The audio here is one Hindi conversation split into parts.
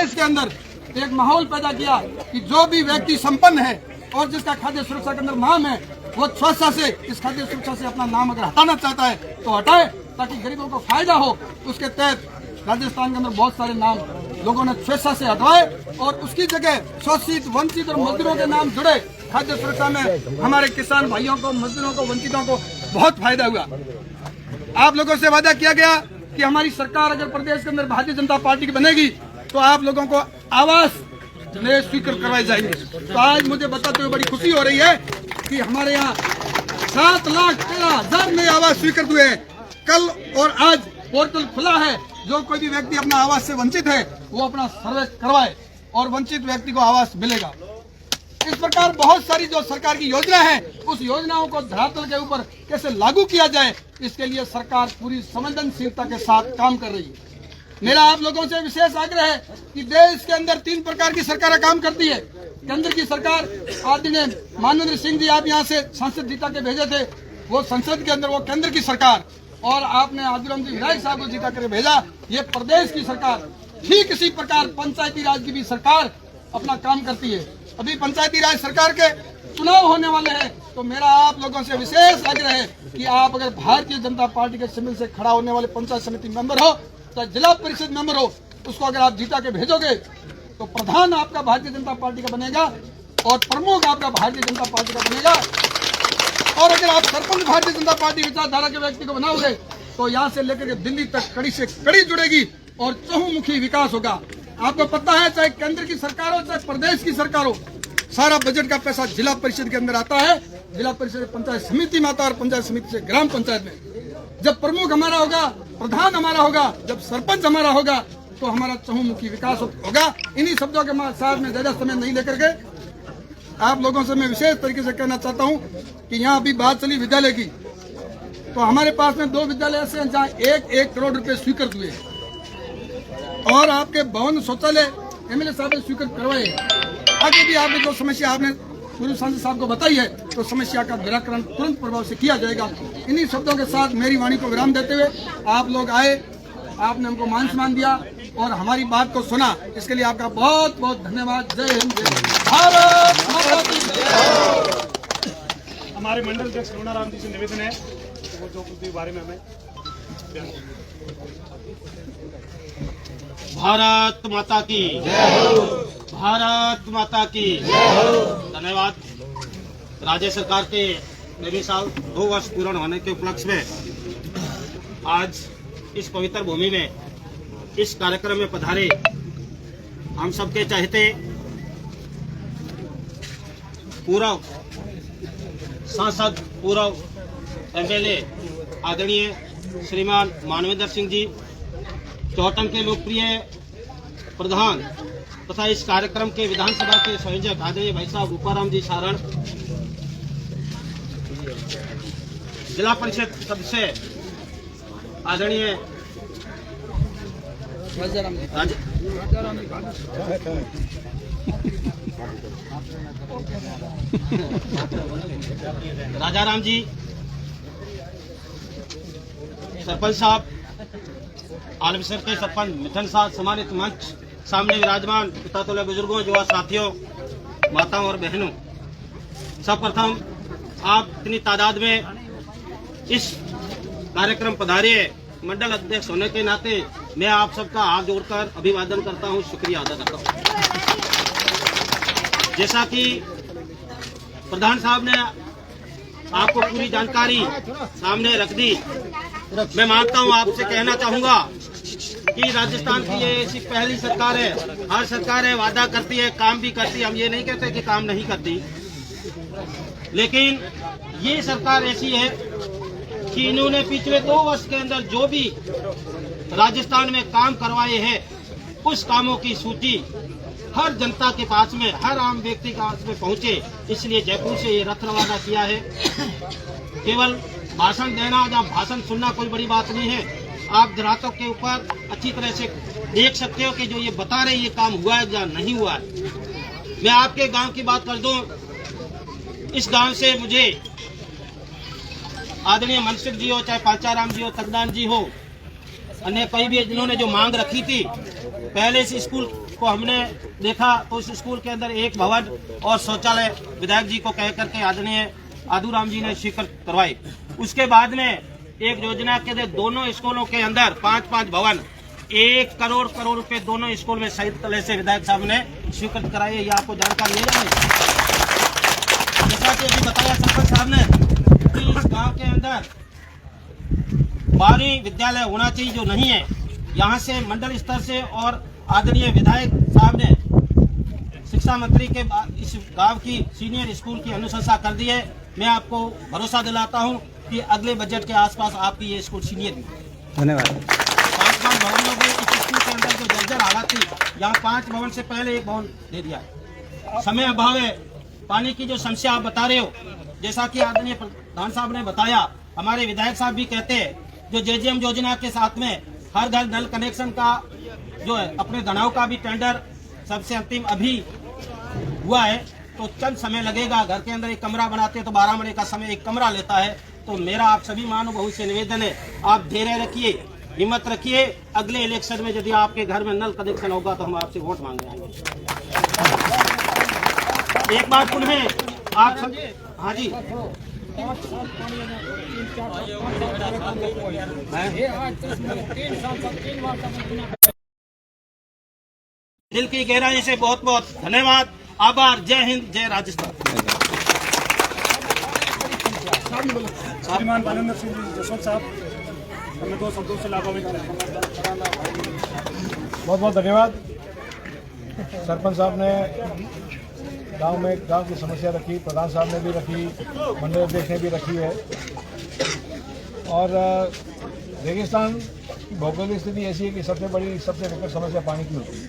इसके अंदर एक माहौल पैदा किया कि जो भी व्यक्ति संपन्न है और जिसका खाद्य सुरक्षा के अंदर नाम है वो स्वेच्छा से इस खाद्य सुरक्षा से अपना नाम अगर हटाना चाहता है तो हटाए, ताकि गरीबों को फायदा हो। उसके तहत राजस्थान के अंदर बहुत सारे नाम लोगों ने स्वेच्छा से हटवाए और उसकी जगह शोषित, वंचित और मजदूरों के नाम जुड़े। खाद्य सुरक्षा में हमारे किसान भाइयों को, मजदूरों को, वंचितों को बहुत फायदा हुआ। आप लोगों से वादा किया गया कि हमारी सरकार अगर प्रदेश के अंदर भारतीय जनता पार्टी की बनेगी तो आप लोगों को आवास नए स्वीकृत करवाए जाएंगे। तो आज मुझे बताते हुए बड़ी खुशी हो रही है कि हमारे यहाँ 7,13,000 नए आवास स्वीकृत हुए हैं। कल और आज पोर्टल खुला है, जो कोई भी व्यक्ति अपना आवास से वंचित है वो अपना सर्वे करवाए और वंचित व्यक्ति को आवास मिलेगा। इस प्रकार बहुत सारी जो सरकार की योजना है उस योजनाओं को धरातल के ऊपर कैसे लागू किया जाए, इसके लिए सरकार पूरी संवेदनशीलता के साथ काम कर रही है। मेरा आप लोगों से विशेष आग्रह है कि देश के अंदर 3 प्रकार की सरकारें काम करती है। केंद्र की सरकार, आदरणीय मानवेंद्र सिंह जी आप यहाँ से संसद जीता के भेजे थे, वो संसद के अंदर वो केंद्र की सरकार, और आपने आदिराम जी विधायक साहब को जीता कर भेजा, ये प्रदेश की सरकार। ठीक इसी प्रकार पंचायती राज की भी सरकार अपना काम करती है। अभी पंचायती राज सरकार के चुनाव होने वाले हैं, तो मेरा आप लोगों से विशेष आग्रह है कि आप अगर भारतीय जनता पार्टी के शिविर से खड़ा होने वाले पंचायत समिति मेंबर हो, तो जिला परिषद मेंबर हो, उसको अगर आप जीता के भेजोगे तो प्रधान आपका भारतीय जनता पार्टी का बनेगा और प्रमुख आपका भारतीय जनता पार्टी का बनेगा। और अगर आप सरपंच भारतीय जनता पार्टी विचारधारा के व्यक्ति को बनाओगे तो यहाँ से लेकर के दिल्ली तक कड़ी से कड़ी जुड़ेगी और चहुमुखी विकास होगा। आपको पता है, चाहे केंद्र की सरकार हो चाहे प्रदेश की सरकार हो, सारा बजट का पैसा जिला परिषद के अंदर आता है। जिला परिषद पंचायत समिति में आता है और पंचायत समिति से ग्राम पंचायत में। जब प्रमुख हमारा होगा, प्रधान हमारा होगा, जब सरपंच हमारा होगा, तो हमारा चहुमुखी विकास होगा। इन्हीं शब्दों के साथ में ज्यादा समय नहीं लेकर के आप लोगों से मैं विशेष तरीके से कहना चाहता हूं कि यहाँ अभी बात चली विद्यालय की, तो हमारे पास में 2 विद्यालय ऐसे हैं जहाँ 1-1 करोड़ रुपए स्वीकृत हुए और आपके भवन शौचालय एमएलए साहब ने स्वीकृत करवाए। आगे भी आपने जो समस्या आपने पूर्व सांसद साहब को बताई है तो समस्या का निराकरण तुरंत प्रभाव से किया जाएगा। इन्हीं शब्दों के साथ मेरी वाणी को विराम देते हुए आप लोग आए, आपने हमको मान सम्मान दिया और हमारी बात को सुना, इसके लिए आपका बहुत बहुत धन्यवाद। जय हिंद, जय भारत माता की जय। हमारे मंडल अध्यक्ष रोनाराम जी से निवेदन है वो जो कुछ भी बारे में हमें। भारत माता की जय हो, भारत माता की जय हो। धन्यवाद। राज्य सरकार के नए साल 2 वर्ष पूर्ण होने के उपलक्ष्य में आज इस पवित्र भूमि में इस कार्यक्रम में पधारे हम सबके चाहते पूर्व सांसद, पूर्व एमएलए आदरणीय श्रीमान मानवेंद्र सिंह जी, चौटन के लोकप्रिय प्रधान तथा इस कार्यक्रम के विधानसभा के संयोजक आदरणीय भाई साहब रूपाराम जी सारण, जिला परिषद सदस्य आदरणीय राजाराम जी, सरपंच साहब, आलमसर के सरपंच मिथन साहब, सम्मानित मंच सामने विराजमान पिता तुल्य बुजुर्गों, युवा साथियों, माताओं और बहनों, सर्वप्रथम आप इतनी तादाद में इस कार्यक्रम पधारे, मंडल अध्यक्ष होने के नाते मैं आप सबका हाथ जोड़कर अभिवादन करता हूं, शुक्रिया अदा करता हूं। जैसा कि प्रधान साहब ने आपको पूरी जानकारी सामने रख दी, मैं मानता हूं, आपसे कहना चाहूंगा कि राजस्थान की ये ऐसी पहली सरकार है। हर सरकारें वादा करती है, काम भी करती है, हम ये नहीं कहते कि काम नहीं करती, लेकिन ये सरकार ऐसी है कि इन्होंने पिछले 2 वर्ष के अंदर जो भी राजस्थान में काम करवाए हैं उस कामों की सूची हर जनता के पास में, हर आम व्यक्ति के पास में पहुंचे, इसलिए जयपुर से ये रथ रवाना किया है। केवल भाषण देना या भाषण सुनना कोई बड़ी बात नहीं है, आप धरातल के ऊपर अच्छी तरह से देख सकते हो कि जो ये बता रहे ये काम हुआ है या नहीं हुआ है। मैं आपके गांव की बात कर दूं, इस गांव से मुझे आदरणीय मनसुख जी हो, चाहे पांचाराम जी हो, तगदान जी हो, अन्य कई भी जिन्होंने जो मांग रखी थी, पहले से स्कूल को हमने देखा तो उस स्कूल के अंदर एक भवन और शौचालय विधायक जी को कह करके आदरणीय आदूराम जी ने स्वीकृत करवाई। उसके बाद में एक योजना के तहत दोनों स्कूलों के अंदर 5-5 भवन 1 करोड़ रुपए दोनों स्कूल में सही तरह से विधायक साहब ने स्वीकृत कराई है। ये आपको जानकारी है या नहीं? जैसा कि अभी बताया सरपंच साहब ने कि इस गांव के अंदर 12वीं विद्यालय होना चाहिए जो नहीं है। यहाँ से मंडल स्तर से और आदरणीय विधायक साहब ने शिक्षा मंत्री के इस गांव की सीनियर स्कूल की अनुशंसा कर दी है। मैं आपको भरोसा दिलाता हूं कि अगले बजट के आसपास आपकी ये स्कूल सीनियर भी। धन्यवाद। 5 भवनों में इस स्कूल के अंदर जो जर्जर हालत थी, यहाँ 5 भवन से पहले एक भवन दे दिया है। समय अभाव है, पानी की जो समस्या आप बता रहे हो, जैसा कि आदरणीय प्रधान साहब ने बताया, हमारे विधायक साहब भी कहते हैं जो JJM योजना के साथ में हर घर नल कनेक्शन का जो है अपने धनाव का भी टेंडर सबसे अंतिम अभी हुआ है, तो चंद समय लगेगा। घर के अंदर एक कमरा बनाते हैं तो 12 महीने का समय एक कमरा लेता है। तो मेरा आप सभी महानुभावों से निवेदन है, आप धैर्य रखिए, हिम्मत रखिए। अगले इलेक्शन में यदि आपके घर में नल कनेक्शन होगा तो हम आपसे वोट मांगने आएंगे। एक बात पुनः आप सब, हाँ जी, दिल की गहराई से बहुत बहुत धन्यवाद, आभार। जय हिंद, जय राजस्थान। श्रीमान बालेंद्र सिंह जी जसवंत साहब, हमें 2 शब्दों से लाभान्वित करें। बहुत बहुत धन्यवाद। सरपंच साहब ने गांव की समस्या रखी, प्रधान साहब ने भी रखी, मंडल अध्यक्ष ने भी रखी है। और रेगिस्तान की भौगोलिक स्थिति ऐसी है कि सबसे विकट समस्या पानी की होती है।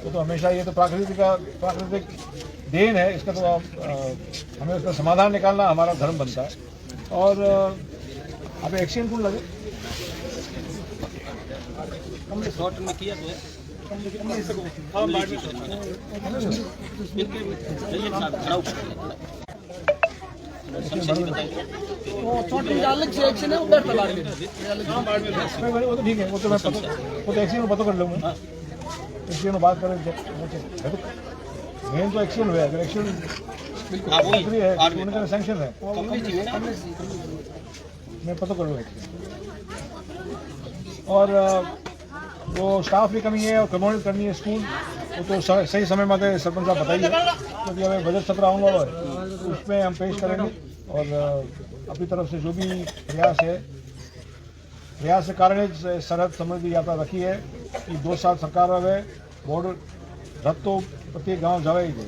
तो हमेशा ये तो प्राकृतिक देन है, इसका तो हमें उसका समाधान निकालना हमारा धर्म बनता है। और अब एक्शन कौन लगे शॉर्ट में किया तो है। अलग से एक्शन है, उधर तला वो तो ठीक है, वो तो मैं एक्शन पता कर लूँगा। एक्शन में बात करें, मेन तो एक्शन हुआ है। अगर एक्शन है, सैंक्शन है, मैं पता कर लूँगा। और वो स्टाफ की कमी है और कम्युनिट करनी है स्कूल, वो तो सही समय में सरपंच साहब बताइए, क्योंकि हमें बजट सत्र आऊँगा है, उसमें हम पेश करेंगे। और अपनी तरफ से जो भी प्रयास के कारण सरहद समृद्धि यात्रा रखी है कि 2 साल सरकार रहे, बॉर्डर रथ तो प्रत्येक गाँव जावे ही दे।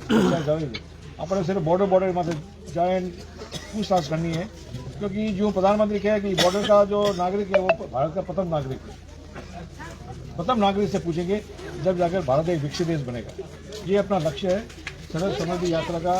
अपने सिर्फ बॉर्डर में जाए पूछताछ करनी है, क्योंकि जो प्रधानमंत्री कहे कि बॉर्डर का जो नागरिक है वो भारत का प्रथम नागरिक है। प्रथम नागरिक से पूछेंगे जब जाकर भारत एक विकसित देश बनेगा। ये अपना लक्ष्य है सरहद समृद्धि यात्रा का।